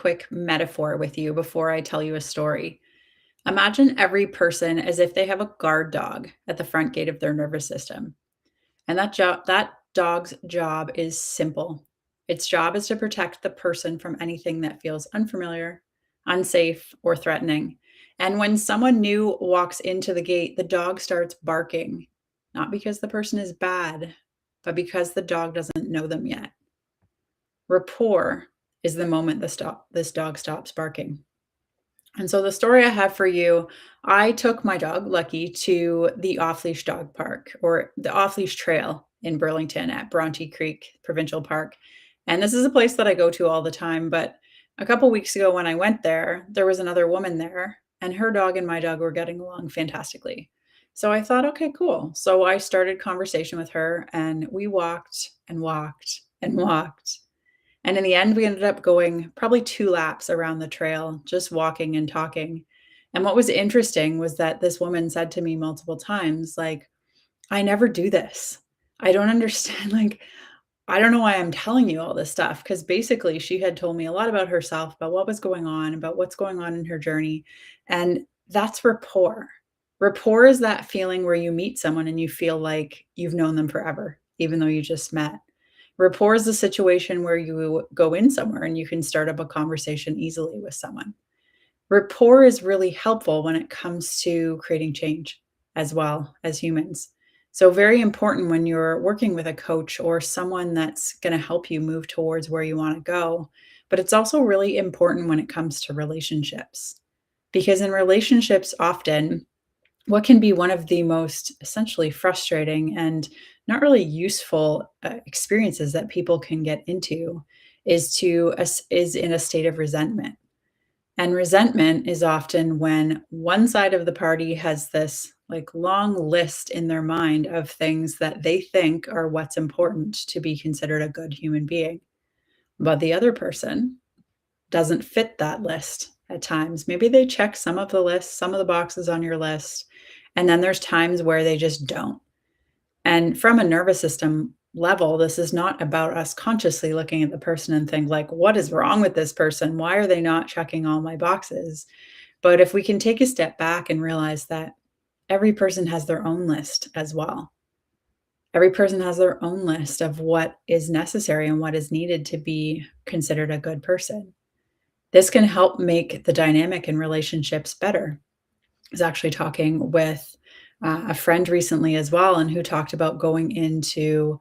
quick metaphor with you before I tell you a story. Imagine every person as if they have a guard dog at the front gate of their nervous system. And that dog's job is simple. Its job is to protect the person from anything that feels unfamiliar, unsafe, or threatening. And when someone new walks into the gate, the dog starts barking, not because the person is bad, but because the dog doesn't know them yet. Rapport is the moment this dog stops barking. And so the story I have for you, I took my dog, Lucky, to the off-leash dog park or the off-leash trail in Burlington at Bronte Creek Provincial Park. And this is a place that I go to all the time. But a couple weeks ago when I went there was another woman there, and her dog and my dog were getting along fantastically. So I thought, okay, cool. So I started conversation with her, and we walked and walked and walked. And in the end, we ended up going probably 2 laps around the trail, just walking and talking. And what was interesting was that this woman said to me multiple times, like, "I never do this. I don't understand, like, I don't know why I'm telling you all this stuff." Because basically, she had told me a lot about herself, about what was going on, about what's going on in her journey. And that's rapport. Rapport is that feeling where you meet someone and you feel like you've known them forever, even though you just met. Rapport is the situation where you go in somewhere and you can start up a conversation easily with someone. Rapport is really helpful when it comes to creating change as well as humans. So, very important when you're working with a coach or someone that's going to help you move towards where you want to go. But it's also really important when it comes to relationships, because in relationships, often what can be one of the most essentially frustrating and not really useful experiences that people can get into is in a state of resentment. And resentment is often when one side of the party has this like long list in their mind of things that they think are what's important to be considered a good human being, but the other person doesn't fit that list at times. Maybe they check some of the lists, some of the boxes on your list, and then there's times where they just don't. And from a nervous system level, this is not about us consciously looking at the person and think like, what is wrong with this person? Why are they not checking all my boxes? But if we can take a step back and realize that every person has their own list as well. Every person has their own list of what is necessary and what is needed to be considered a good person. This can help make the dynamic in relationships better. I was actually talking with a friend recently as well, and who talked about going into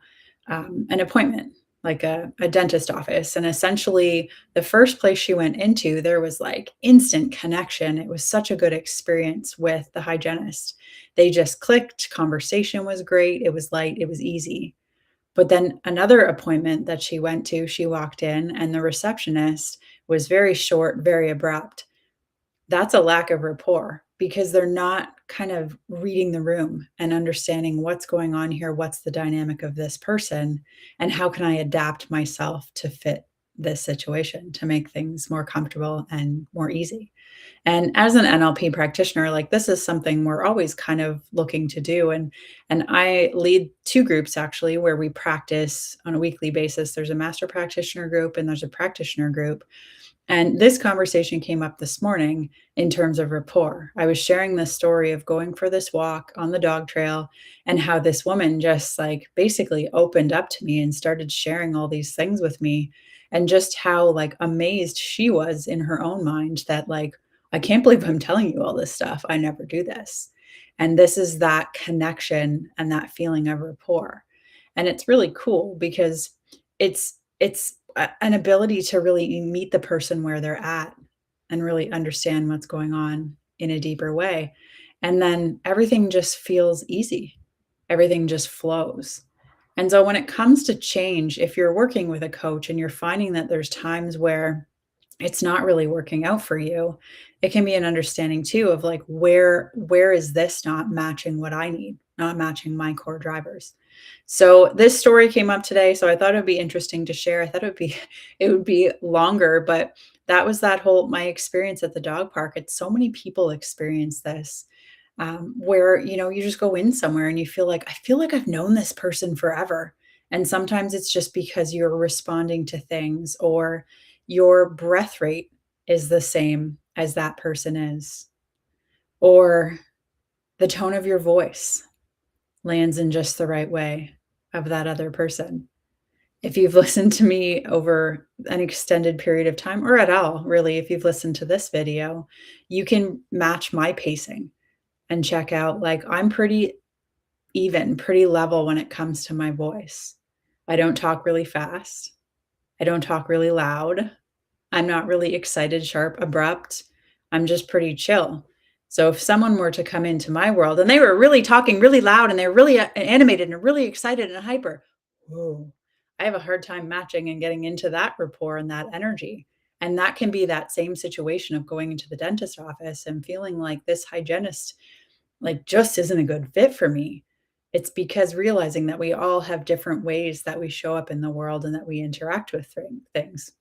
an appointment, like a dentist office. And essentially, the first place she went into, there was like instant connection. It was such a good experience with the hygienist. They just clicked, conversation was great, it was light, it was easy. But then another appointment that she went to, she walked in, and the receptionist was very short, very abrupt. That's a lack of rapport because they're not kind of reading the room and understanding what's going on here, what's the dynamic of this person, and how can I adapt myself to fit this situation to make things more comfortable and more easy. And as an NLP practitioner, like this is something we're always kind of looking to do. And I lead 2 groups actually where we practice on a weekly basis. There's a master practitioner group and there's a practitioner group. And this conversation came up this morning in terms of rapport. I was sharing this story of going for this walk on the dog trail and how this woman just like basically opened up to me and started sharing all these things with me, and just how like amazed she was in her own mind that like, I can't believe I'm telling you all this stuff. I never do this. And this is that connection and that feeling of rapport. And it's really cool because it's an ability to really meet the person where they're at and really understand what's going on in a deeper way. And then everything just feels easy. Everything just flows. And so when it comes to change, if you're working with a coach and you're finding that there's times where it's not really working out for you, it can be an understanding too of like where is this not matching what I need, not matching my core drivers. So this story came up today, so I thought it would be interesting to share. I thought it would be longer, but that was that whole my experience at the dog park. It's so many people experience this, where you just go in somewhere and you feel like I feel like I've known this person forever, and sometimes it's just because you're responding to things or your breath rate is the same as that person is, or the tone of your voice lands in just the right way of that other person. If you've listened to me over an extended period of time, or at all, really, if you've listened to this video, you can match my pacing and check out like I'm pretty even, pretty level when it comes to my voice. I don't talk really fast. I don't talk really loud. I'm not really excited, sharp, abrupt. I'm just pretty chill. So if someone were to come into my world and they were really talking really loud and they're really animated and really excited and hyper, whoa, I have a hard time matching and getting into that rapport and that energy. And that can be that same situation of going into the dentist office and feeling like this hygienist like just isn't a good fit for me. It's because realizing that we all have different ways that we show up in the world and that we interact with things.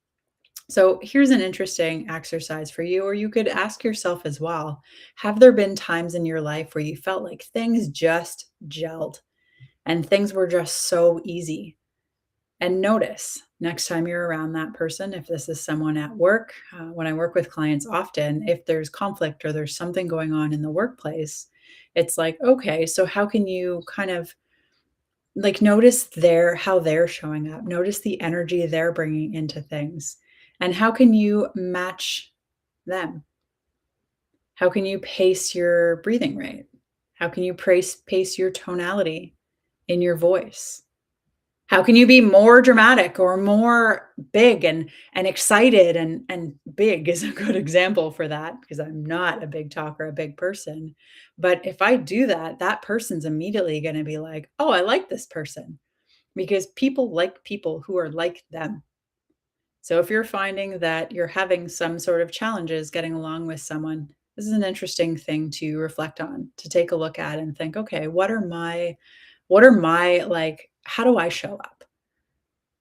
So here's an interesting exercise for you, or you could ask yourself as well. Have there been times in your life where you felt like things just gelled and things were just so easy? And notice next time you're around that person, if this is someone at work, when I work with clients often, if there's conflict or there's something going on in the workplace, it's like, okay, so how can you kind of like notice how they're showing up, notice the energy they're bringing into things, and how can you match them? How can you pace your breathing rate? How can you pace your tonality in your voice? How can you be more dramatic or more big and excited and big is a good example for that because I'm not a big talker, a big person. But if I do that, that person's immediately going to be like, "Oh, I like this person." Because people like people who are like them. So if you're finding that you're having some sort of challenges getting along with someone, this is an interesting thing to reflect on, to take a look at and think, okay, what are my like, how do I show up?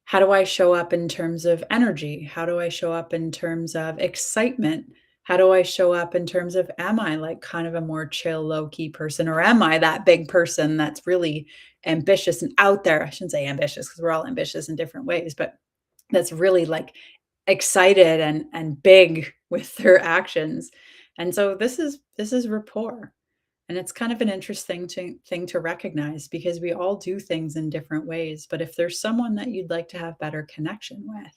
How do I show up in terms of energy? How do I show up in terms of excitement? How do I show up in terms of am I like kind of a more chill, low key person? Or am I that big person that's really ambitious and out there? I shouldn't say ambitious because we're all ambitious in different ways, but that's really like excited and big with their actions. And so this is rapport. And it's kind of an interesting thing to recognize because we all do things in different ways. But if there's someone that you'd like to have better connection with,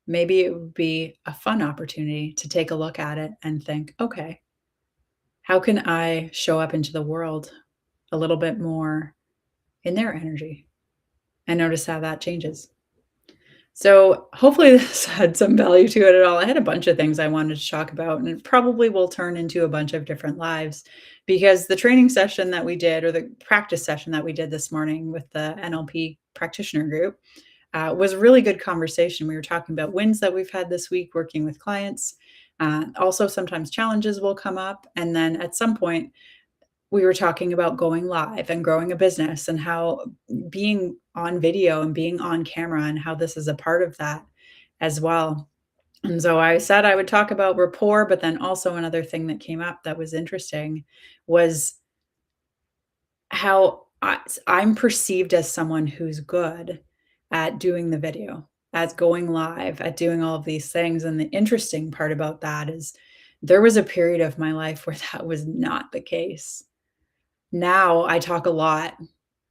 maybe it would be a fun opportunity to take a look at it and think, okay, how can I show up into the world a little bit more in their energy and notice how that changes? So hopefully this had some value to it at all. I had a bunch of things I wanted to talk about, and it probably will turn into a bunch of different lives because the training session that we did, or the practice session that we did this morning with the NLP practitioner group, was a really good conversation. We were talking about wins that we've had this week working with clients. Also, sometimes challenges will come up. And then at some point, we were talking about going live and growing a business and how being on video and being on camera and how this is a part of that as well. And so I said I would talk about rapport, but then also another thing that came up that was interesting was how I'm perceived as someone who's good at doing the video, at going live, at doing all of these things. And the interesting part about that is there was a period of my life where that was not the case. Now I talk a lot.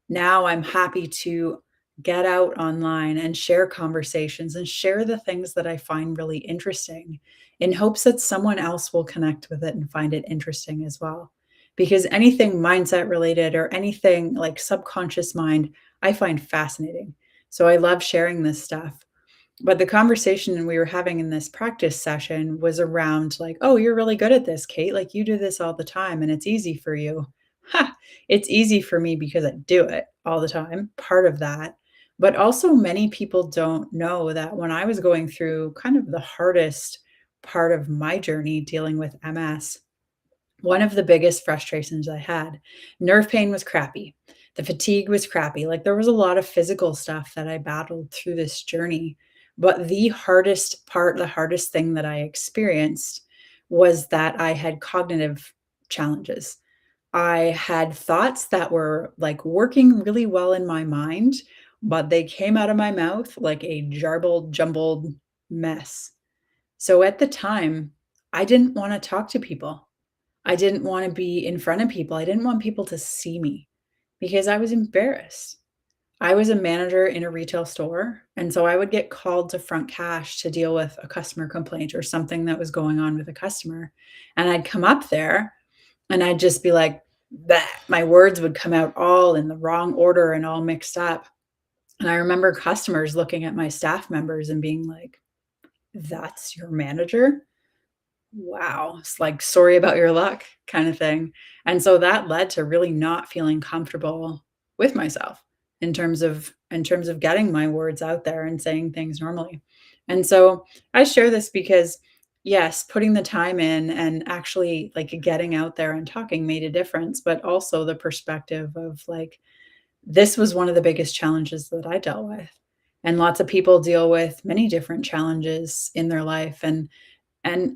Now I'm happy to get out online and share conversations and share the things that I find really interesting in hopes that someone else will connect with it and find it interesting as well. Because anything mindset related or anything like subconscious mind, I find fascinating. So I love sharing this stuff. But the conversation we were having in this practice session was around like, "Oh, you're really good at this, Kate. Like you do this all the time and it's easy for you." Ha! It's easy for me because I do it all the time, part of that. But also many people don't know that when I was going through kind of the hardest part of my journey dealing with MS, one of the biggest frustrations I had, nerve pain was crappy. The fatigue was crappy. Like there was a lot of physical stuff that I battled through this journey. But the hardest part, the hardest thing that I experienced was that I had cognitive challenges. I had thoughts that were like working really well in my mind, but they came out of my mouth like a jumbled mess. So at the time, I didn't want to talk to people. I didn't want to be in front of people. I didn't want people to see me because I was embarrassed. I was a manager in a retail store, and so I would get called to front cash to deal with a customer complaint or something that was going on with a customer. And I'd come up there and I'd just be like, "Bleh." My words would come out all in the wrong order and all mixed up. And I remember customers looking at my staff members and being like, "That's your manager? Wow." It's like, "Sorry about your luck," kind of thing. And so that led to really not feeling comfortable with myself in terms of getting my words out there and saying things normally. And so I share this because, yes, putting the time in and actually, like, getting out there and talking made a difference, but also the perspective of, like, this was one of the biggest challenges that I dealt with. And lots of people deal with many different challenges in their life, and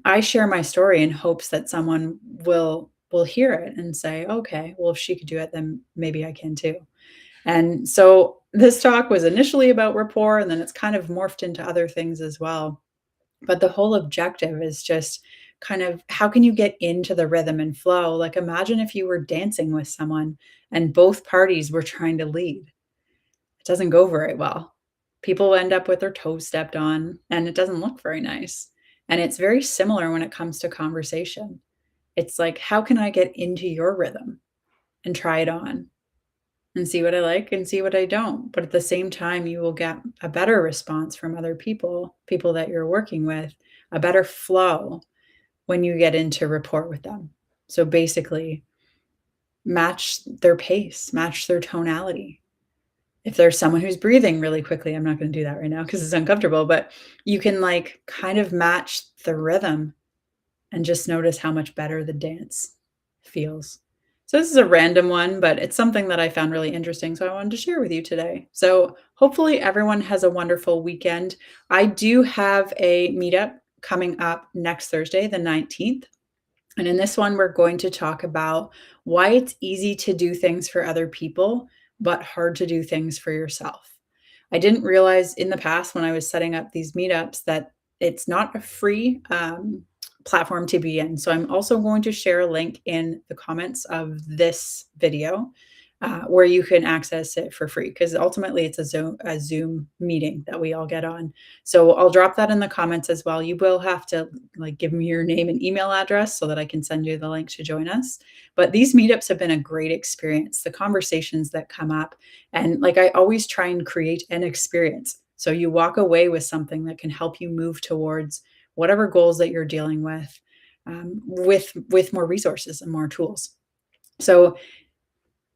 I share my story in hopes that someone will hear it and say, "Okay, well, if she could do it, then maybe I can too." And so this talk was initially about rapport, and then it's kind of morphed into other things as well. But the whole objective is just kind of how can you get into the rhythm and flow? Like, imagine if you were dancing with someone and both parties were trying to lead. It doesn't go very well. People end up with their toes stepped on, and it doesn't look very nice. And it's very similar when it comes to conversation. It's like, how can I get into your rhythm and try it on and see what I like and see what I don't? But at the same time, you will get a better response from other people, people that you're working with, a better flow when you get into rapport with them. So basically, match their pace, match their tonality. If there's someone who's breathing really quickly, I'm not gonna do that right now because it's uncomfortable, but you can, like, kind of match the rhythm and just notice how much better the dance feels. So this is a random one, but it's something that I found really interesting, so I wanted to share with you today. So hopefully everyone has a wonderful weekend. I do have a meetup coming up next Thursday, the 19th. And in this one, we're going to talk about why it's easy to do things for other people, but hard to do things for yourself. I didn't realize in the past when I was setting up these meetups that it's not a free platform to be in. So I'm also going to share a link in the comments of this video where you can access it for free because ultimately it's a Zoom meeting that we all get on. So I'll drop that in the comments as well. You will have to like give me your name and email address so that I can send you the link to join us. But these meetups have been a great experience. The conversations that come up, and like I always try and create an experience. So you walk away with something that can help you move towards whatever goals that you're dealing with more resources and more tools. So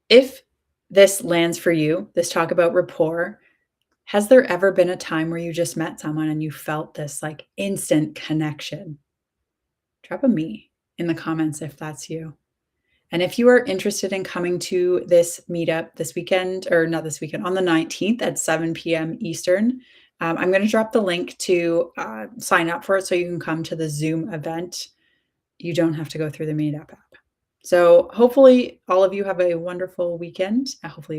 if this lands for you, this talk about rapport, has there ever been a time where you just met someone and you felt this like instant connection? Drop a me in the comments if that's you. And if you are interested in coming to this meetup this weekend, or not this weekend, on the 19th at 7 p.m. Eastern, I'm going to drop the link to sign up for it so you can come to the Zoom event. You don't have to go through the Meetup app. So hopefully all of you have a wonderful weekend. Hopefully